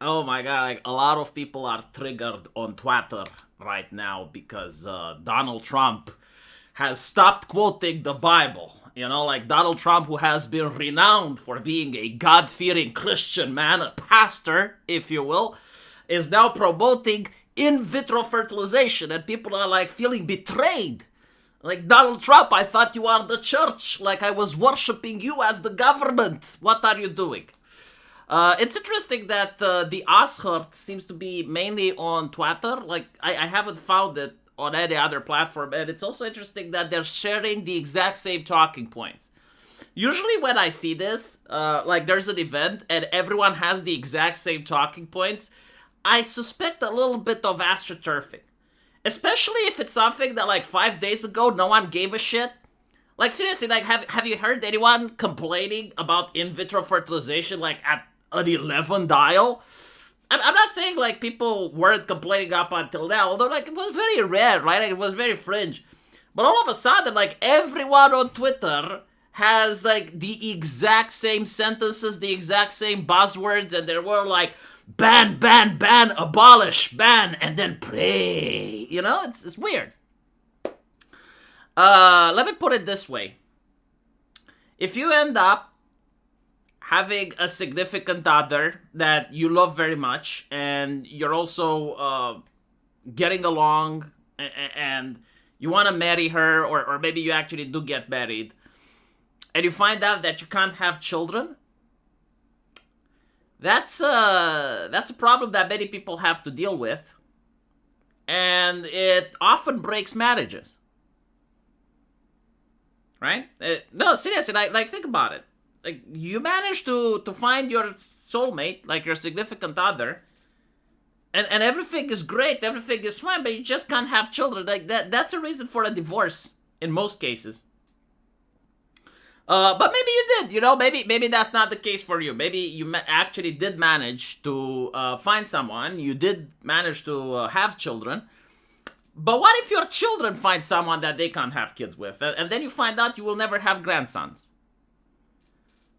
Oh my god, like a lot of people are triggered on Twitter right now because Donald Trump has stopped quoting the Bible. You know, like Donald Trump, who has been renowned for being a God fearing Christian man, a pastor, if you will, is now promoting in vitro fertilization, and people are like feeling betrayed. Like, Donald Trump, I thought you are the church. Like, I was worshiping you as the government. What are you doing? It's interesting that the Ashert seems to be mainly on Twitter. Like, I haven't found it on any other platform. And it's also interesting that they're sharing the exact same talking points. Usually when I see this, like there's an event and everyone has the exact same talking points, I suspect a little bit of astroturfing. Especially if it's something that like 5 days ago no one gave a shit. Like seriously, like have you heard anyone complaining about in vitro fertilization like at an 11 dial? I'm not saying like people weren't complaining up until now, although like it was very rare, right? Like, it was very fringe. But all of a sudden, like everyone on Twitter has like the exact same sentences, the exact same buzzwords, and there were like ban, ban, ban, abolish, ban, and then pray. You know, it's weird. Let me put it this way. If you end up having a significant other that you love very much, and you're also getting along, and you want to marry her, or maybe you actually do get married, and you find out that you can't have children, that's a problem that many people have to deal with, and it often breaks marriages. Right? No, seriously, like think about it. Like you manage to find your soulmate, like your significant other, and everything is great, everything is fine, but you just can't have children. Like that's a reason for a divorce in most cases. But maybe you did, you know, maybe that's not the case for you. Maybe you actually did manage to find someone, you did manage to have children. But what if your children find someone that they can't have kids with, and then you find out you will never have grandsons?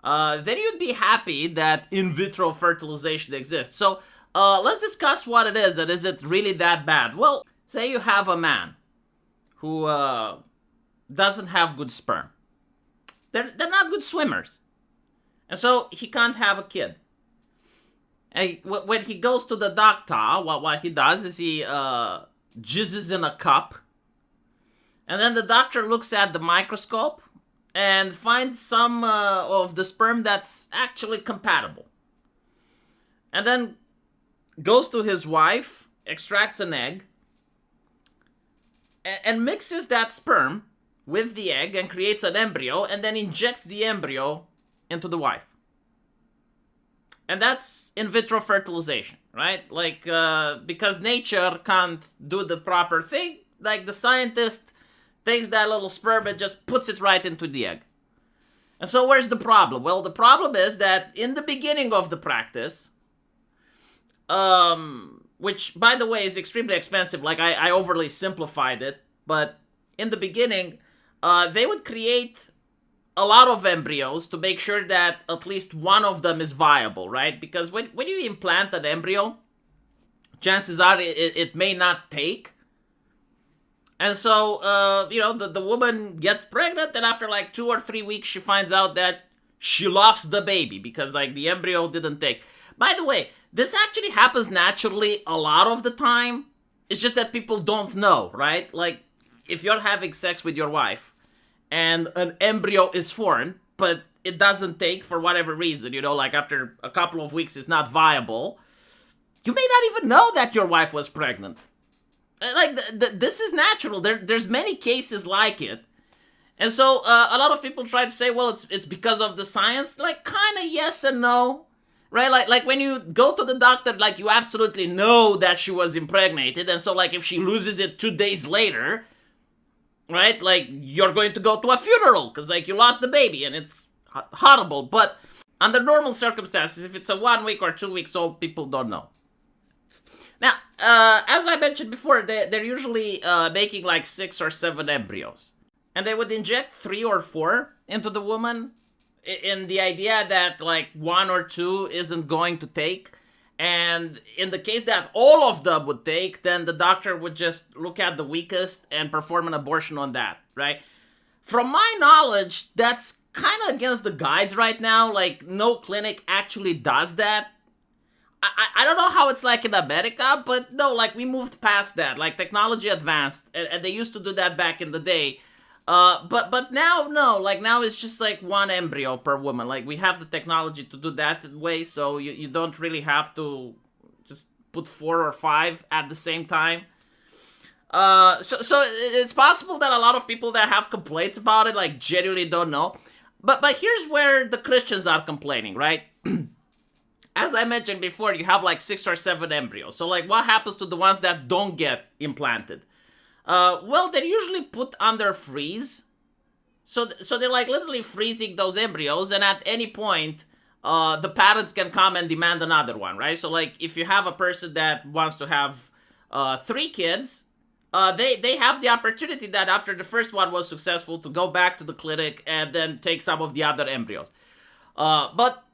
Then you'd be happy that in vitro fertilization exists. So let's discuss what it is, and is it really that bad? Well, say you have a man who doesn't have good sperm. They're not good swimmers. And so he can't have a kid. And when he goes to the doctor, what he does is he jizzes in a cup. And then the doctor looks at the microscope and finds some of the sperm that's actually compatible. And then goes to his wife, extracts an egg, and mixes that sperm with the egg and creates an embryo, and then injects the embryo into the wife. And that's in vitro fertilization, right? Like, because nature can't do the proper thing, like the scientist takes that little sperm and just puts it right into the egg. And so where's the problem? Well, the problem is that in the beginning of the practice, which, by the way, is extremely expensive, like I overly simplified it, but in the beginning, they would create a lot of embryos to make sure that at least one of them is viable, right? Because when you implant an embryo, chances are it may not take. And so, the woman gets pregnant, and after like 2 or 3 weeks, she finds out that she lost the baby because like the embryo didn't take. By the way, this actually happens naturally a lot of the time. It's just that people don't know, right? Like, if you're having sex with your wife and an embryo is formed, but it doesn't take for whatever reason, like after a couple of weeks it's not viable, you may not even know that your wife was pregnant. Like, this is natural. There's many cases like it. And so a lot of people try to say, well, it's because of the science. Like, kind of yes and no. Right? Like when you go to the doctor, like you absolutely know that she was impregnated. And so like if she loses it 2 days later, right? Like, you're going to go to a funeral because, like, you lost the baby and it's horrible. But under normal circumstances, if it's a 1 week or 2 weeks old, people don't know. Now, as I mentioned before, they're usually making like 6 or 7 embryos. And they would inject 3 or 4 into the woman in the idea that, like, 1 or 2 isn't going to take. And in the case that all of them would take, then the doctor would just look at the weakest and perform an abortion on that, right? From my knowledge, that's kind of against the guides right now. Like, no clinic actually does that. I don't know how it's like in America, but no, like, we moved past that. Like, technology advanced, and they used to do that back in the day. But now, no, like, now it's just like one embryo per woman. Like, we have the technology to do that way, so you don't really have to just put 4 or 5 at the same time. So it's possible that a lot of people that have complaints about it, like, genuinely don't know. But here's where the Christians are complaining, right? As I mentioned before, you have like 6 or 7 embryos. So, like, what happens to the ones that don't get implanted? Well, they're usually put under freeze. So they're like literally freezing those embryos, and at any point, the parents can come and demand another one, right? So, like, if you have a person that wants to have 3 kids, they have the opportunity that after the first one was successful to go back to the clinic and then take some of the other embryos. But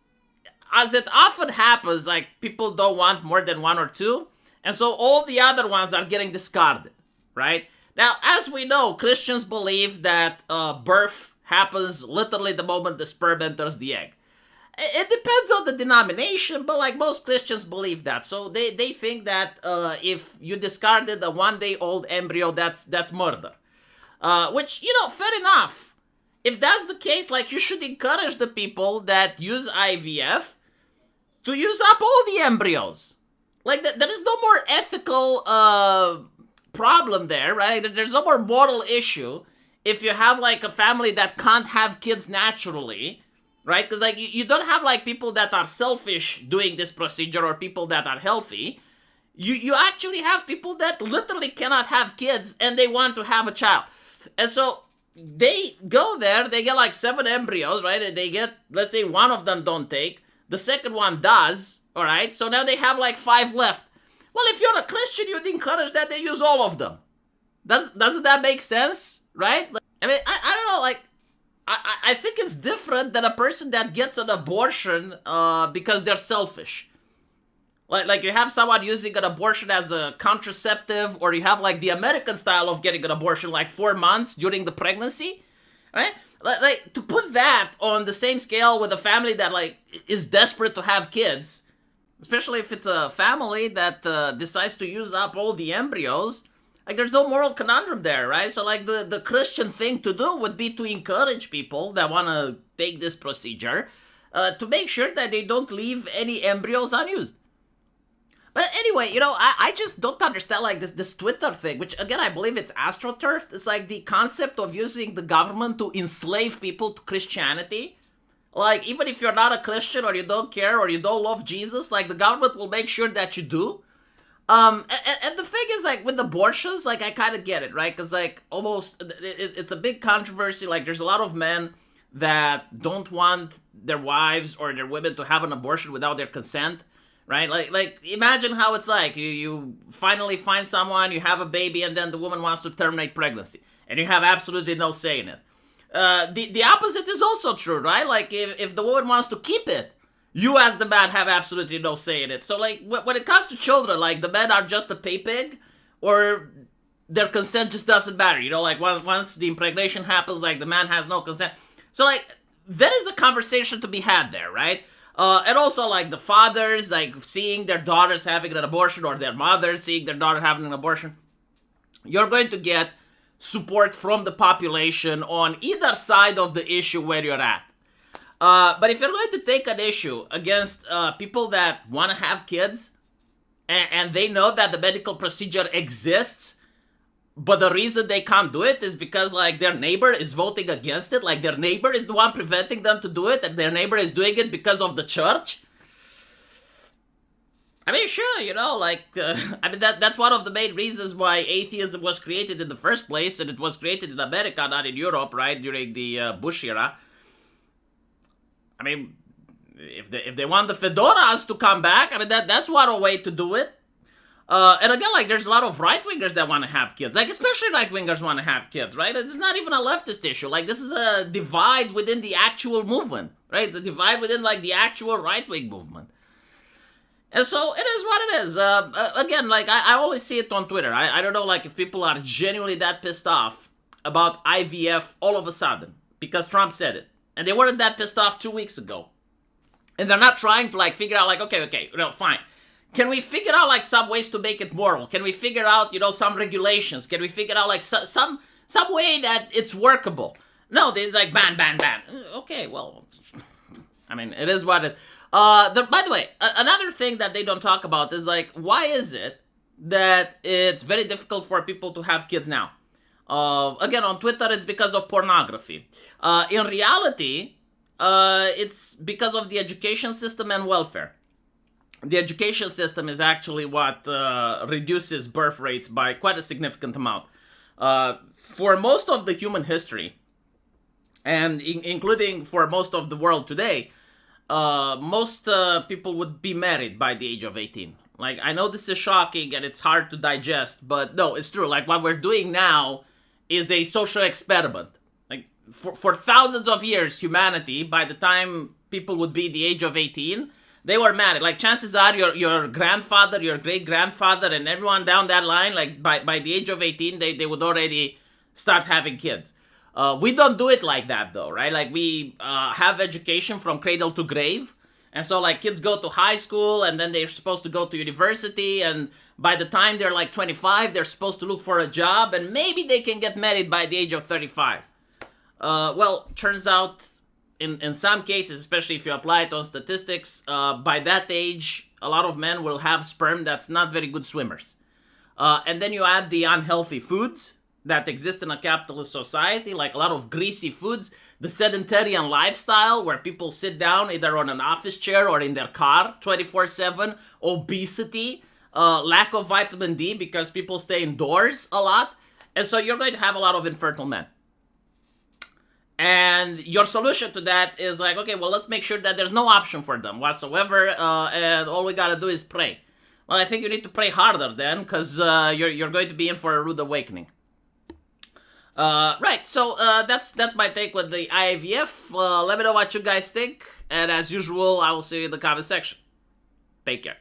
as it often happens, like, people don't want more than 1 or 2, and so all the other ones are getting discarded, right? Now, as we know, Christians believe that birth happens literally the moment the sperm enters the egg. It depends on the denomination, but like most Christians believe that. So they think that if you discarded a 1-day-old embryo, that's murder. Which, fair enough. If that's the case, like, you should encourage the people that use IVF to use up all the embryos. Like, there is no more ethical problem there, right? There's no more moral issue if you have, like, a family that can't have kids naturally, right? Because, like, you don't have, like, people that are selfish doing this procedure or people that are healthy. You actually have people that literally cannot have kids and they want to have a child. And so they go there, they get like 7 embryos, right? And they get, let's say, 1 of them don't take. The second one does, all right? So now they have like 5 left. Well, if you're a Christian, you'd encourage that they use all of them. Doesn't that make sense, right? Like, I mean, I don't know, like, I think it's different than a person that gets an abortion because they're selfish. Like you have someone using an abortion as a contraceptive, or you have like the American style of getting an abortion, like 4 months during the pregnancy, right? Like to put that on the same scale with a family that like is desperate to have kids, especially if it's a family that decides to use up all the embryos, like there's no moral conundrum there, right? So like the Christian thing to do would be to encourage people that want to take this procedure to make sure that they don't leave any embryos unused. But anyway, I just don't understand, like, this Twitter thing, which, again, I believe it's astroturfed. It's like the concept of using the government to enslave people to Christianity. Like, even if you're not a Christian or you don't care or you don't love Jesus, like, the government will make sure that you do. And the thing is, like, with abortions, like, I kind of get it, right? Because, like, almost, it's a big controversy. Like, there's a lot of men that don't want their wives or their women to have an abortion without their consent. Right? Like imagine how it's like. You finally find someone, you have a baby, and then the woman wants to terminate pregnancy. And you have absolutely no say in it. The opposite is also true, right? Like, if the woman wants to keep it, you as the man have absolutely no say in it. So, like, when it comes to children, like, the men are just a pay pig, or their consent just doesn't matter. Like, once the impregnation happens, like, the man has no consent. So, like, there is a conversation to be had there, right? And also, like, the fathers, like, seeing their daughters having an abortion, or their mothers seeing their daughter having an abortion, you're going to get support from the population on either side of the issue where you're at. But if you're going to take an issue against people that want to have kids, and they know that the medical procedure exists, but the reason they can't do it is because, like, their neighbor is voting against it. Like, their neighbor is the one preventing them to do it, and their neighbor is doing it because of the church. I mean, sure, I mean, that's one of the main reasons why atheism was created in the first place, and it was created in America, not in Europe, right, during the Bush era. I mean, if they want the fedoras to come back, I mean, that's one way to do it. And again, like, there's a lot of right-wingers that want to have kids. Like, especially right-wingers want to have kids, right? It's not even a leftist issue. Like, this is a divide within the actual movement, right? It's a divide within, like, the actual right-wing movement. And so it is what it is. Again, like I always see it on Twitter. I don't know, like if people are genuinely that pissed off about IVF all of a sudden because Trump said it, and they weren't that pissed off 2 weeks ago, and they're not trying to like figure out like okay, fine. Can we figure out like some ways to make it moral? Can we figure out some regulations? Can we figure out like some way that it's workable? No, it's like ban. Okay, well, I mean, it is what it is. By the way, another thing that they don't talk about is like, why is it that it's very difficult for people to have kids now? Again, on Twitter, it's because of pornography. In reality, it's because of the education system and welfare. The education system is actually what reduces birth rates by quite a significant amount. For most of the human history, and including for most of the world today, most people would be married by the age of 18. Like, I know this is shocking and it's hard to digest, but no, it's true. Like, what we're doing now is a social experiment. Like, for thousands of years, humanity, by the time people would be the age of 18, they were married. Like, chances are your grandfather, your great-grandfather, and everyone down that line, like, by the age of 18, they would already start having kids. We don't do it like that, though, right? Like, we have education from cradle to grave. And so, like, kids go to high school, and then they're supposed to go to university, and by the time they're, like, 25, they're supposed to look for a job, and maybe they can get married by the age of 35. Well, turns out, in some cases, especially if you apply it on statistics, by that age, a lot of men will have sperm that's not very good swimmers. And then you add the unhealthy foods that exist in a capitalist society, like a lot of greasy foods, the sedentarian lifestyle where people sit down either on an office chair or in their car 24/7, obesity, lack of vitamin D because people stay indoors a lot. And so you're going to have a lot of infertile men. And your solution to that is like, okay, well, let's make sure that there's no option for them whatsoever, and all we gotta do is pray. Well, I think you need to pray harder then, because you're going to be in for a rude awakening. Right, so that's my take with the IVF. Let me know what you guys think, and as usual, I will see you in the comment section. Take care.